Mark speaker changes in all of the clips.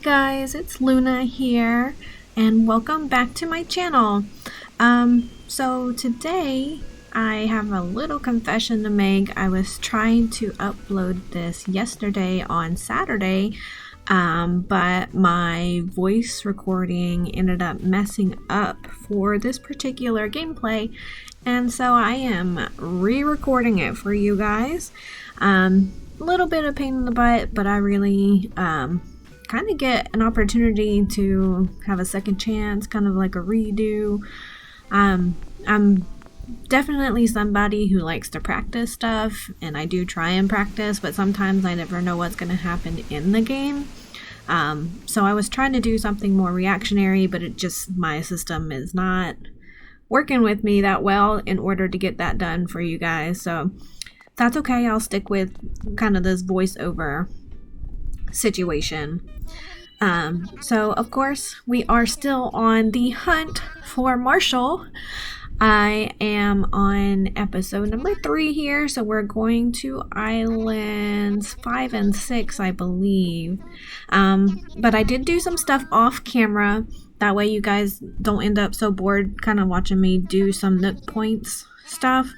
Speaker 1: guys, it's Luna here, and welcome back to my channel. So today I have a little confession to make. I was trying to upload this yesterday on Saturday, but my voice recording ended up messing up for this particular gameplay, and so I am re-recording it for you guys. A little bit of pain in the butt, but I really kind of get an opportunity to have a second chance, kind of like a redo. I'm definitely somebody who likes to practice stuff, and I do try and practice, but sometimes I never know what's going to happen in the game. So I was trying to do something more reactionary, but my system is not working with me that well in order to get that done for you guys. So that's okay. I'll stick with kind of this voiceover situation. So of course we are still on the hunt for Marshall. I am on episode number 3 here, so we're going to islands 5 and 6, I believe. But I did do some stuff off camera. That way you guys don't end up so bored kind of watching me do some Nook points stuff.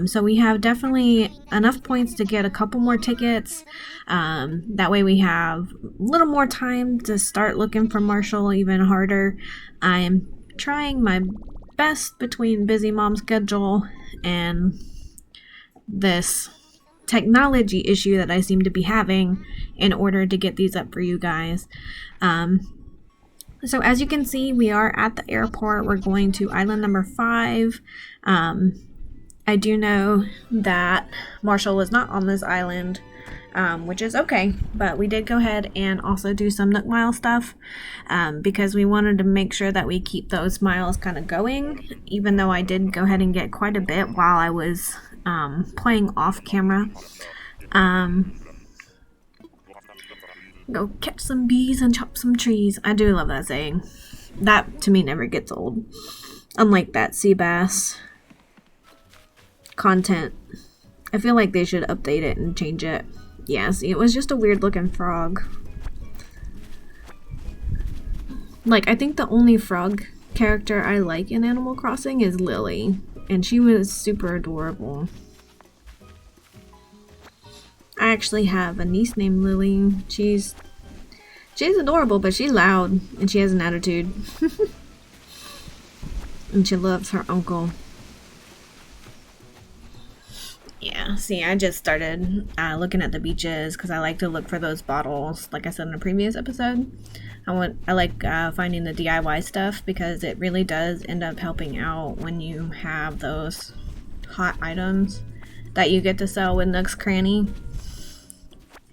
Speaker 1: So we have definitely enough points to get a couple more tickets. That way we have a little more time to start looking for Marshall even harder. I am trying my best between busy mom schedule and this technology issue that I seem to be having in order to get these up for you guys. So as you can see, we are at the airport. We're going to island number 5. I do know that Marshall was not on this island, which is okay, but we did go ahead and also do some Nook Mile stuff, because we wanted to make sure that we keep those miles kind of going, even though I did go ahead and get quite a bit while I was playing off camera. Go catch some bees and chop some trees. I do love that saying. That to me never gets old, unlike that sea bass content. I feel like they should update it and change it. Yeah, see, it was just a weird looking frog. Like, I think the only frog character I like in Animal Crossing is Lily, and she was super adorable. I actually have a niece named Lily. She's adorable, but she's loud, and she has an attitude. And she loves her uncle. Yeah, see, I just started looking at the beaches because I like to look for those bottles, like I said in a previous episode. I like finding the DIY stuff because it really does end up helping out when you have those hot items that you get to sell with Nook's Cranny.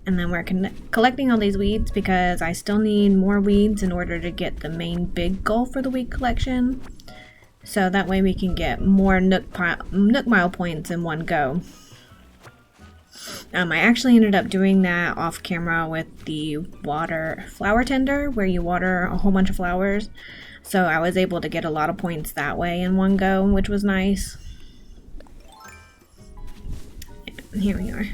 Speaker 1: And then we're collecting all these weeds because I still need more weeds in order to get the main big goal for the weed collection. So that way we can get more Nook Mile points in one go. I actually ended up doing that off camera with the flower tender, where you water a whole bunch of flowers. So I was able to get a lot of points that way in one go, which was nice. And here we are.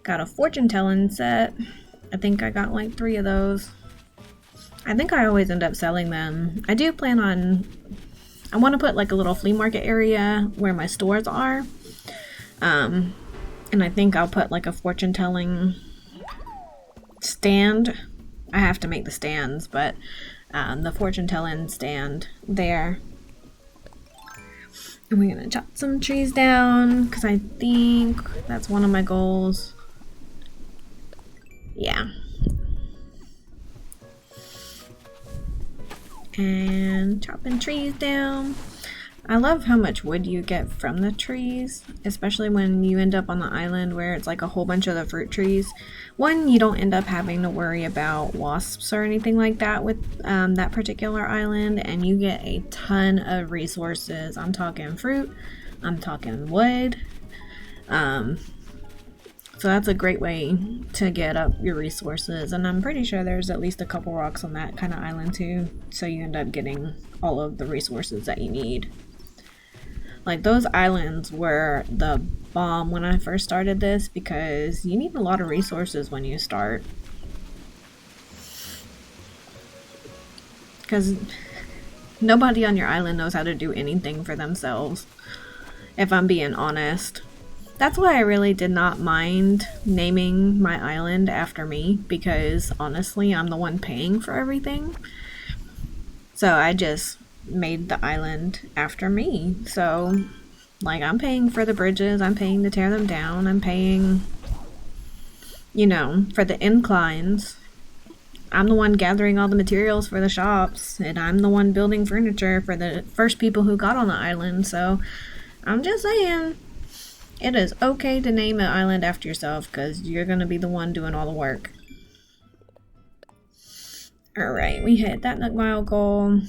Speaker 1: Got a fortune telling set. I think I got like 3 of those. I think I always end up selling them. I do plan on... I want to put like a little flea market area where my stores are. And I think I'll put like a fortune telling stand. I have to make the stands, but the fortune telling stand there. And we're going to chop some trees down because I think that's one of my goals. Yeah. And chopping trees down. I love how much wood you get from the trees, especially when you end up on the island where it's like a whole bunch of the fruit trees. One, you don't end up having to worry about wasps or anything like that with that particular island, and you get a ton of resources. I'm talking fruit, I'm talking wood. So that's a great way to get up your resources, and I'm pretty sure there's at least a couple rocks on that kind of island too, so you end up getting all of the resources that you need. Like, those islands were the bomb when I first started this because you need a lot of resources when you start. because nobody on your island knows how to do anything for themselves, if I'm being honest. That's why I really did not mind naming my island after me, because honestly, I'm the one paying for everything. So I just made the island after me. So, like, I'm paying for the bridges, I'm paying to tear them down, I'm paying, you know, for the inclines. I'm the one gathering all the materials for the shops, and I'm the one building furniture for the first people who got on the island, so I'm just saying, it is okay to name an island after yourself, because you're going to be the one doing all the work. Alright, we hit that Nook Mile goal.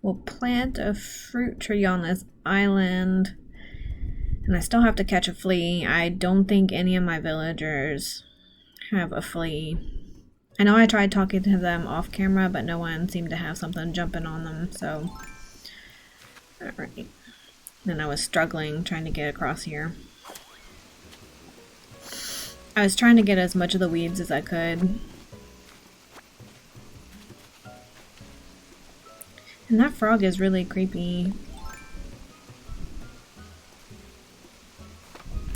Speaker 1: We'll plant a fruit tree on this island, and I still have to catch a flea. I don't think any of my villagers have a flea. I know I tried talking to them off camera, but no one seemed to have something jumping on them, so... Alright. Then I was struggling trying to get across here. I was trying to get as much of the weeds as I could. And that frog is really creepy.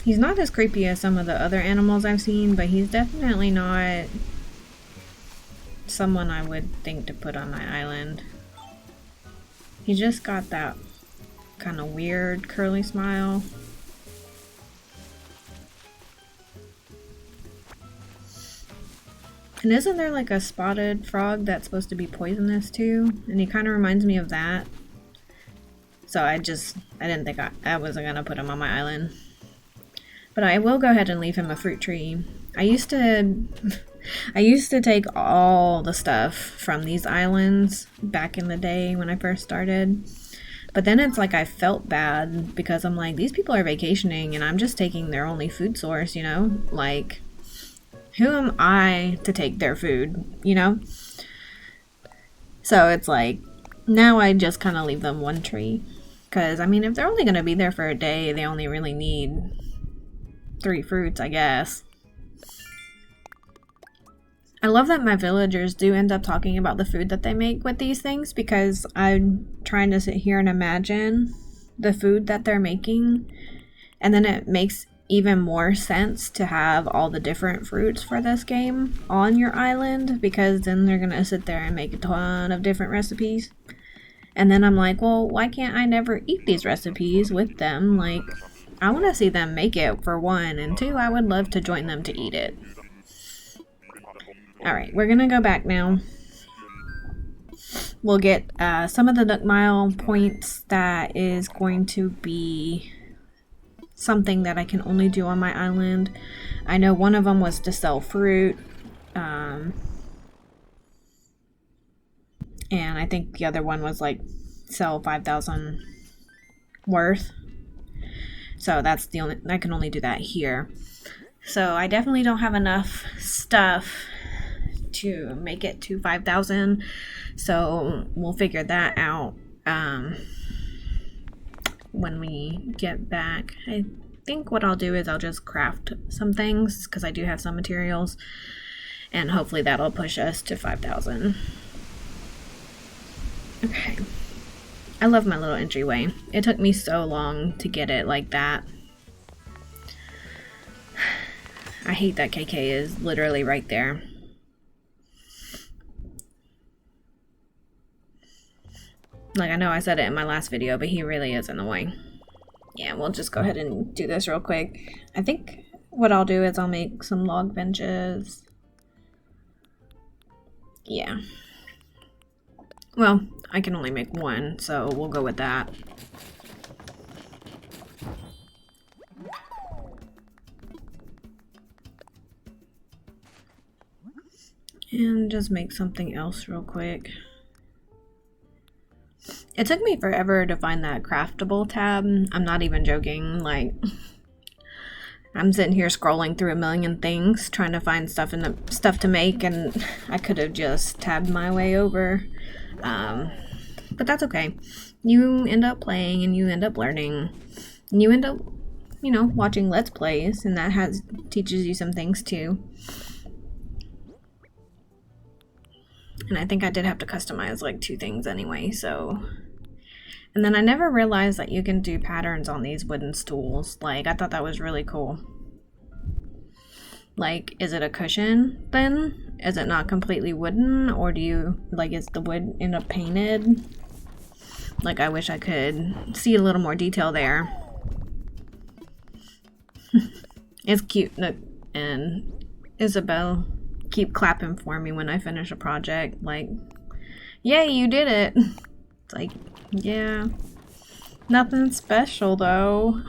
Speaker 1: He's not as creepy as some of the other animals I've seen, but he's definitely not someone I would think to put on my island. He just got that kind of weird curly smile. And isn't there like a spotted frog that's supposed to be poisonous too? And he kind of reminds me of that. So I didn't think I wasn't gonna put him on my island. But I will go ahead and leave him a fruit tree. I used to take all the stuff from these islands back in the day when I first started. But then it's like I felt bad because I'm like, these people are vacationing and I'm just taking their only food source, you know? Like, who am I to take their food, you know? So it's like, now I just kind of leave them one tree. Because, I mean, if they're only going to be there for a day, they only really need 3 fruits, I guess. I love that my villagers do end up talking about the food that they make with these things, because I'm trying to sit here and imagine the food that they're making, and then it makes even more sense to have all the different fruits for this game on your island, because then they're gonna sit there and make a ton of different recipes. And then I'm like, well, why can't I never eat these recipes with them? Like, I want to see them make it, for one, and 2, I would love to join them to eat it. Alright, we're gonna go back now. We'll get some of the Nook Mile points. That is going to be something that I can only do on my island. I know one of them was to sell fruit. And I think the other one was like sell 5,000 worth. So that's the only, I can only do that here. So I definitely don't have enough stuff to make it to 5,000, so we'll figure that out when we get back. I think what I'll do is I'll just craft some things, because I do have some materials, and hopefully that'll push us to 5,000. Okay. I love my little entryway. It took me so long to get it like that. I hate that KK is literally right there. Like, I know I said it in my last video, but he really is in the way. Yeah, we'll just go ahead and do this real quick. I think what I'll do is I'll make some log benches. Yeah. Well, I can only make one, so we'll go with that. And just make something else real quick. It took me forever to find that craftable tab. I'm not even joking. Like, I'm sitting here scrolling through a million things trying to find stuff to make, and I could have just tabbed my way over. But that's okay. You end up playing and you end up learning. And you end up, you know, watching Let's Plays, and that teaches you some things too. And I think I did have to customize like 2 things anyway, so. And then I never realized that you can do patterns on these wooden stools. Like, I thought that was really cool. Like, is it a cushion then? Is it not completely wooden? Or do you, like, is the wood end up painted? Like, I wish I could see a little more detail there. It's cute. And Isabel keep clapping for me when I finish a project. Like, yay, you did it. It's like, yeah. Nothing special, though.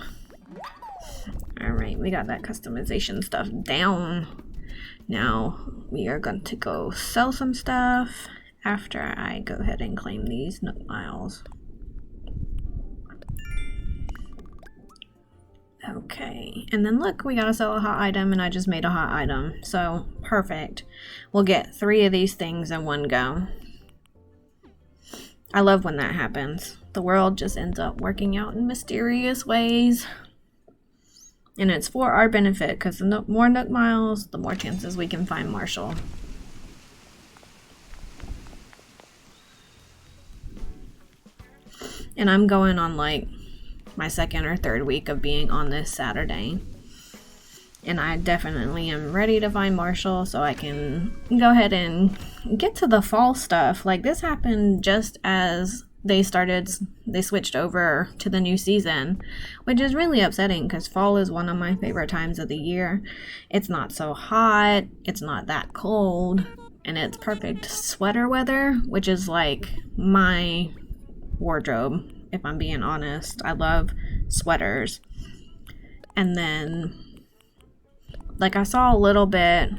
Speaker 1: Alright, we got that customization stuff down. Now, we are going to go sell some stuff after I go ahead and claim these Nook Miles. Okay, and then look, we gotta sell a hot item, and I just made a hot item. So, perfect. We'll get 3 of these things in one go. I love when that happens. The world just ends up working out in mysterious ways. And it's for our benefit, because the more Nook Miles, the more chances we can find Marshal. And I'm going on like my 2nd or 3rd week of being on this Saturday. And I definitely am ready to find Marshal so I can go ahead and get to the fall stuff. Like, this happened just as they switched over to the new season, which is really upsetting because fall is one of my favorite times of the year. It's not so hot, it's not that cold, and it's perfect sweater weather, which is like my wardrobe, if I'm being honest. I love sweaters. And then, like, I saw a little bit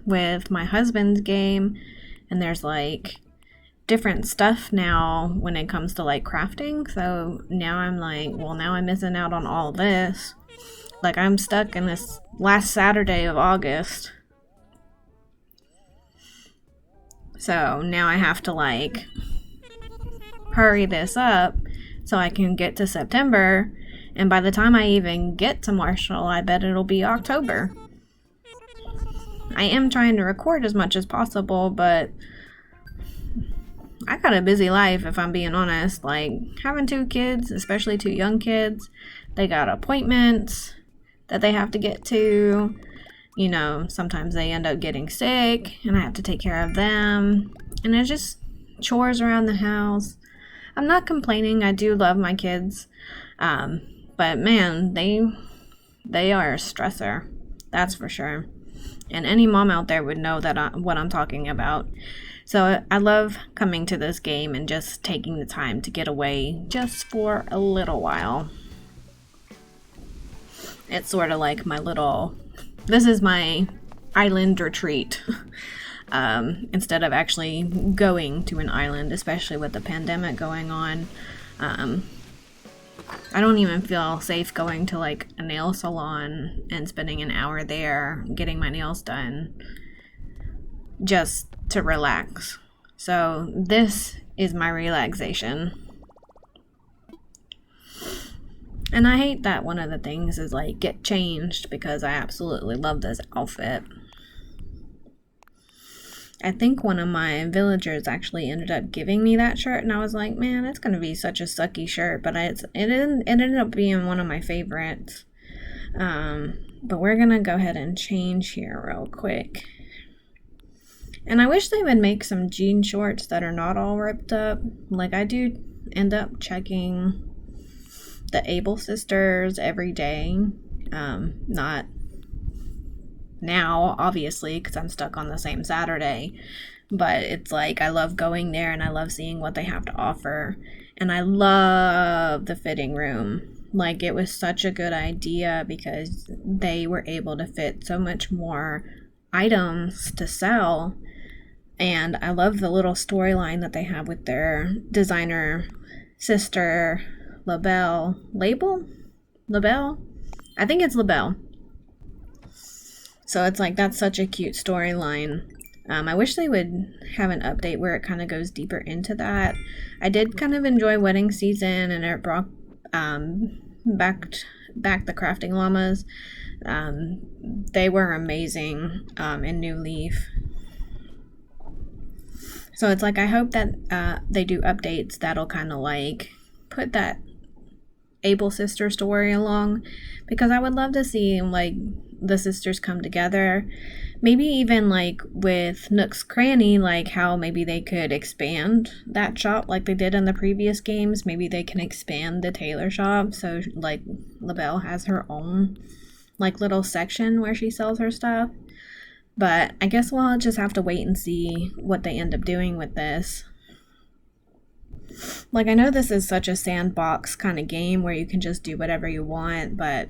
Speaker 1: with my husband's game, and there's like different stuff now when it comes to like crafting. So now I'm like, well, now I'm missing out on all this. Like, I'm stuck in this last Saturday of August. So now I have to like hurry this up so I can get to September. And by the time I even get to Marshal, I bet it'll be October. I am trying to record as much as possible, but I got a busy life, if I'm being honest. Like, having 2 kids, especially 2 young kids, they got appointments that they have to get to. You know, sometimes they end up getting sick, and I have to take care of them. And it's just chores around the house. I'm not complaining. I do love my kids. But man, they are a stressor. That's for sure. And any mom out there would know that what I'm talking about. So I love coming to this game and just taking the time to get away just for a little while. It's sort of like this is my island retreat. Instead of actually going to an island, especially with the pandemic going on. I don't even feel safe going to like a nail salon and spending an hour there getting my nails done just to relax. So this is my relaxation. And I hate that one of the things is like get changed, because I absolutely love this outfit. I think one of my villagers actually ended up giving me that shirt, and I was like, man, it's going to be such a sucky shirt, but it ended up being one of my favorites. But we're going to go ahead and change here real quick. And I wish they would make some jean shorts that are not all ripped up. Like, I do end up checking the Able Sisters every day. Not now, obviously, because I'm stuck on the same Saturday. But it's like, I love going there and I love seeing what they have to offer. And I love the fitting room. Like, it was such a good idea because they were able to fit so much more items to sell. And I love the little storyline that they have with their designer sister, LaBelle. LaBelle? I think it's LaBelle. So it's like, that's such a cute storyline. I wish they would have an update where it kind of goes deeper into that. I did kind of enjoy wedding season, and it brought back the crafting llamas. They were amazing in New Leaf. So it's like I hope that they do updates that'll kind of like put that Able sister story along, because I would love to see like the sisters come together, maybe even like with Nook's Cranny, like how maybe they could expand that shop like they did in the previous games. Maybe they can expand the tailor shop so like LaBelle has her own like little section where she sells her stuff. But I guess we'll just have to wait and see what they end up doing with this. Like, I know this is such a sandbox kind of game where you can just do whatever you want, but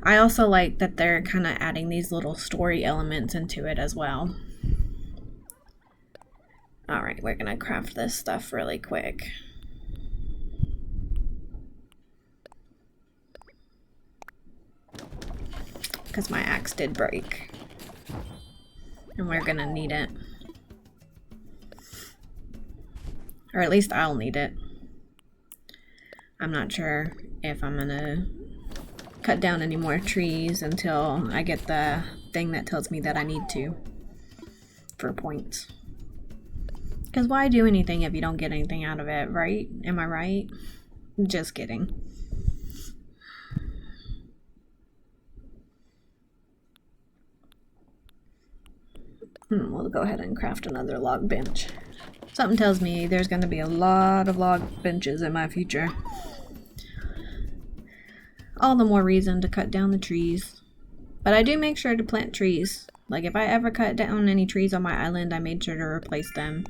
Speaker 1: I also like that they're kind of adding these little story elements into it as well. Alright, we're gonna craft this stuff really quick. Because my axe did break. And we're gonna need it. Or at least I'll need it. I'm not sure if I'm gonna cut down any more trees until I get the thing that tells me that I need to for points. Because why do anything if you don't get anything out of it, right? Am I right? Just kidding. We'll go ahead and craft another log bench. Something tells me there's going to be a lot of log benches in my future. All the more reason to cut down the trees. But I do make sure to plant trees. Like if I ever cut down any trees on my island, I made sure to replace them.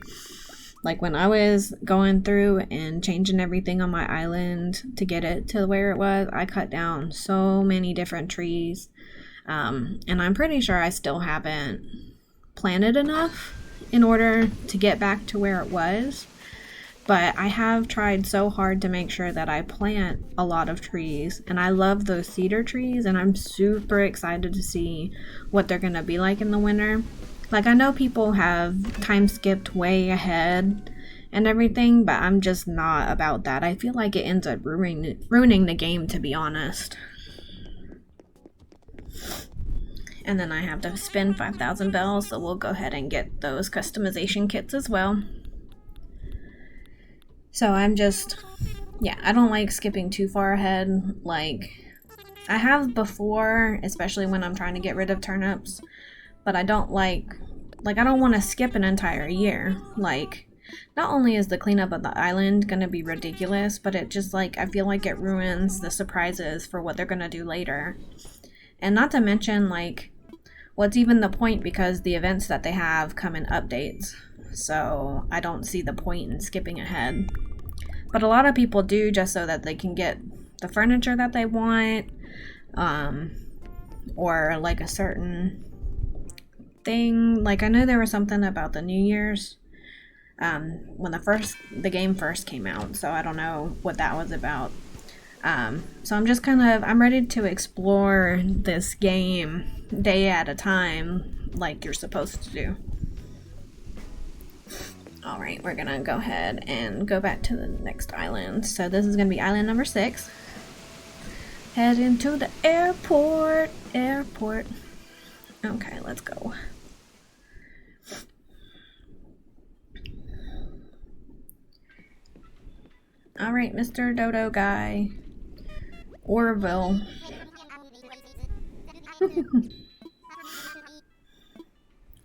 Speaker 1: Like when I was going through and changing everything on my island to get it to where it was, I cut down so many different trees. And I'm pretty sure I still haven't planted enough in order to get back to where it was, but I have tried so hard to make sure that I plant a lot of trees, and I love those cedar trees, and I'm super excited to see what they're gonna be like in the winter. Like I know people have time skipped way ahead and everything, but I'm just not about that. I feel like it ends up ruining the game, to be honest. And then I have to spend 5,000 bells, so we'll go ahead and get those customization kits as well. So I'm just, yeah, I don't like skipping too far ahead. Like, I have before, especially when I'm trying to get rid of turnips, but I don't like I don't want to skip an entire year. Like, not only is the cleanup of the island gonna be ridiculous, but it just, like, I feel like it ruins the surprises for what they're gonna do later. And not to mention, like, what's even the point, because the events that they have come in updates. So I don't see the point in skipping ahead. But a lot of people do, just so that they can get the furniture that they want, or like a certain thing. Like I know there was something about the New Year's when the game first came out, so I don't know what that was about. So I'm just I'm ready to explore this game day at a time, like you're supposed to do. Alright, we're gonna go ahead and go back to the next island. So this is gonna be island number 6. Head into the airport. Okay, let's go. Alright, Mr. Dodo guy. Orville.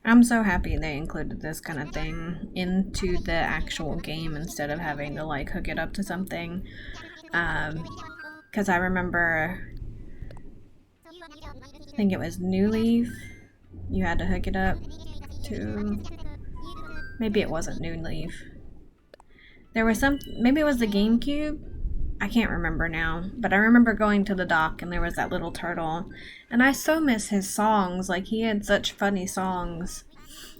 Speaker 1: I'm so happy they included this kind of thing into the actual game instead of having to like hook it up to something. Because I remember, I think it was New Leaf, you had to hook it up to, maybe it wasn't New Leaf. There was maybe it was the GameCube? I can't remember now, but I remember going to the dock and there was that little turtle, and I so miss his songs. Like, he had such funny songs,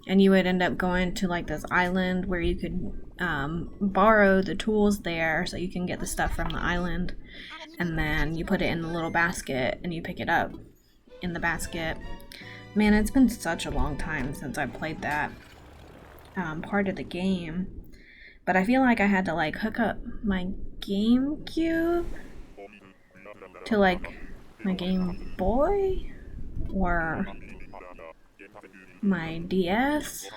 Speaker 1: and you would end up going to like this island where you could borrow the tools there so you can get the stuff from the island, and then you put it in the little basket and you pick it up in the basket. Man, it's been such a long time since I played that part of the game. But I feel like I had to like hook up my GameCube to like my Game Boy or my DS.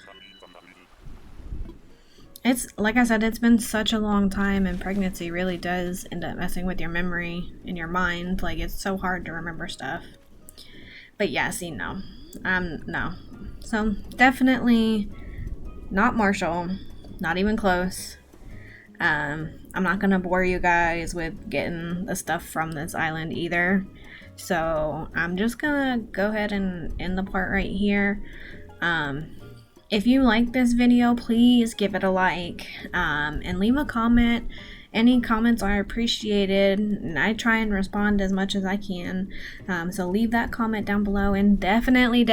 Speaker 1: It's like I said, it's been such a long time, and pregnancy really does end up messing with your memory and your mind. Like, it's so hard to remember stuff. But yeah, see, no. No. So, definitely not Marshall. Not even close. I'm not gonna bore you guys with getting the stuff from this island either. So, I'm just gonna go ahead and end the part right here. If you like this video, please give it a like, and leave a comment. Any comments are appreciated, and I try and respond as much as I can. So leave that comment down below, and definitely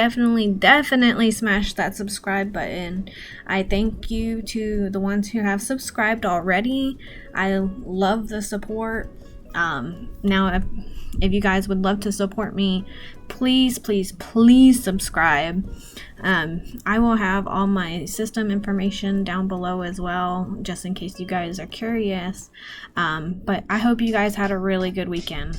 Speaker 1: smash that subscribe button. I thank you to the ones who have subscribed already. I love the support. Now, if you guys would love to support me, please subscribe. I will have all my system information down below as well, just in case you guys are curious. But I hope you guys had a really good weekend.